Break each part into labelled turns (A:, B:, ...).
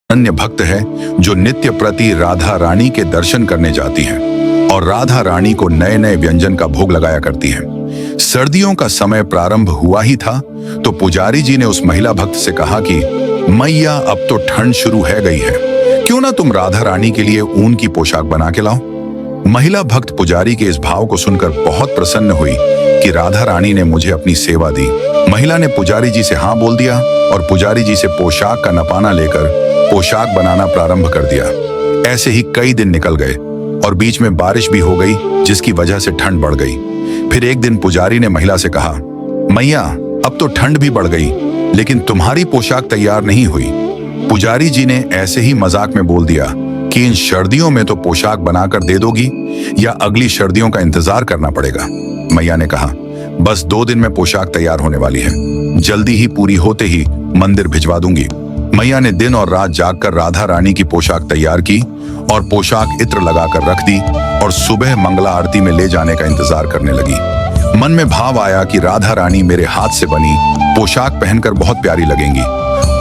A: अन्य भक्त है जो नित्य प्रति राधा रानी के दर्शन करने जाती हैं और राधा रानी को नए नए व्यंजन का भोग लगाया करती हैं। सर्दियों का समय प्रारंभ हुआ ही था तो पुजारी जी ने उस महिला भक्त से कहा कि मैया अब तो ठंड शुरू है गई है, क्यों ना तुम राधा रानी के लिए ऊन की पोशाक बना के लाओ। महिला भक्त पुजारी के इस भाव को सुनकर बहुत प्रसन्न हुई कि राधा रानी ने मुझे अपनी सेवा दी। महिला ने पुजारी जी से हाँ बोल दिया और पुजारी जी से पोशाक का नपाना लेकर पोशाक बनाना प्रारंभ कर दिया। ऐसे ही कई दिन निकल गए और बीच में बारिश भी हो गई, जिसकी वजह से ठंड बढ़ गई। फिर एक दिन पुजारी ने महिला से कहा, मैया अब तो ठंड भी बढ़ गई लेकिन तुम्हारी पोशाक तैयार नहीं हुई। पुजारी जी ने ऐसे ही मजाक में बोल दिया कि इन सर्दियों में तो पोशाक बनाकर दे दोगी या अगली सर्दियों का इंतजार करना पड़ेगा। मैया ने कहा, बस 2 दिन में पोशाक तैयार होने वाली है, जल्दी ही पूरी होते ही मंदिर भिजवा दूंगी। मैया ने दिन और रात जागकर राधा रानी की पोशाक तैयार की और पोशाक इत्र लगाकर रख दी और सुबह मंगला आरती में ले जाने का इंतजार करने लगी। मन में भाव आया कि राधा रानी मेरे हाथ से बनी पोशाक पहनकर बहुत प्यारी लगेंगी।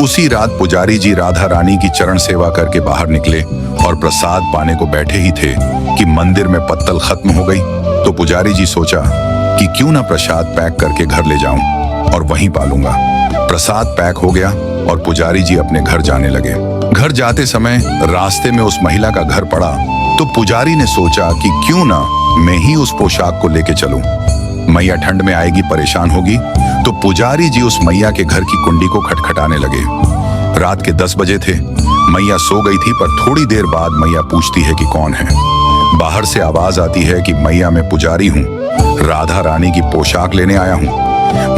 A: उसी रात पुजारी जी राधा रानी की चरण सेवा करके बाहर निकले और प्रसाद पाने को बैठे ही थे कि मंदिर में पत्तल खत्म हो गई। तो पुजारी जी सोचा कि क्यों ना प्रसाद पैक करके घर ले जाऊं और वहीं पालूंगा। प्रसाद पैक हो गया और पुजारी जी अपने घर जाने लगे। घर जाते समय रास्ते में उस महिला का घर पड़ा तो पुजारी ने सोचा कि क्यों ना मैं ही उस पोशाक को लेके चलूं। मैया ठंड में आएगी, परेशान होगी, तो पुजारी जी उस मैया के घर की कुंडी को खटखटाने लगे। रात के 10 बजे थे। मैया सो गई थी, पर थोड़ी देर बाद मैया पूछती है कि कौन है। बाहर से आवाज आती है कि मैया मैं पुजारी हूँ, राधा रानी की पोशाक लेने आया हूँ।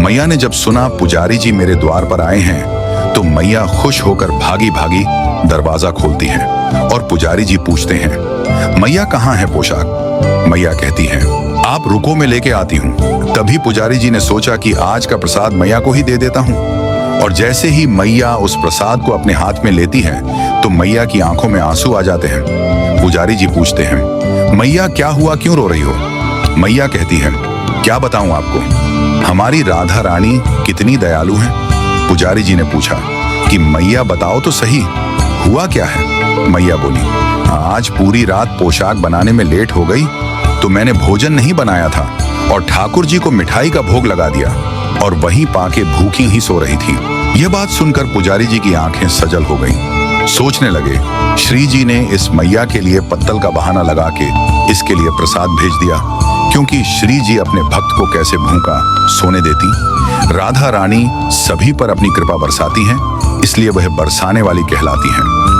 A: मैया ने जब सुना पुजारी जी मेरे द्वार पर आए हैं तो मैया खुश होकर भागी भागी दरवाजा खोलती है और पुजारी जी पूछते हैं, मैया कहाँ है पोशाक। मैया कहती है, आप रुको मैं लेके आती हूँ। तभी पुजारी जी ने सोचा कि आज का प्रसाद मैया को ही दे देता हूँ। और जैसे ही मैया उस प्रसाद को अपने हाथ में लेती है तो मैया की आंखों में आंसू आ जाते हैं। पुजारी जी पूछते हैं, मैया क्या हुआ, क्यों रो रही हो। मैया कहती है, क्या बताऊं आपको, हमारी राधा रानी कितनी दयालु है। पुजारी जी ने पूछा कि मैया बताओ तो सही, हुआ क्या है। मैया बोली, आज पूरी रात पोशाक बनाने में लेट हो गई तो मैंने भोजन नहीं बनाया था और ठाकुर जी को मिठाई का भोग लगा दिया और वहीं पाके भूखी ही सो रही थी। यह बात सुनकर पुजारी जी की आंखें सजल हो गईं। सोचने लगे, श्री जी ने इस मैया के लिए पत्तल का बहाना लगा के इसके लिए प्रसाद भेज दिया, क्योंकि श्री जी अपने भक्त को कैसे भूखा सोने देती। राधा रानी सभी पर अपनी कृपा बरसाती हैं, इसलिए वह बरसाने वाली कहलाती हैं।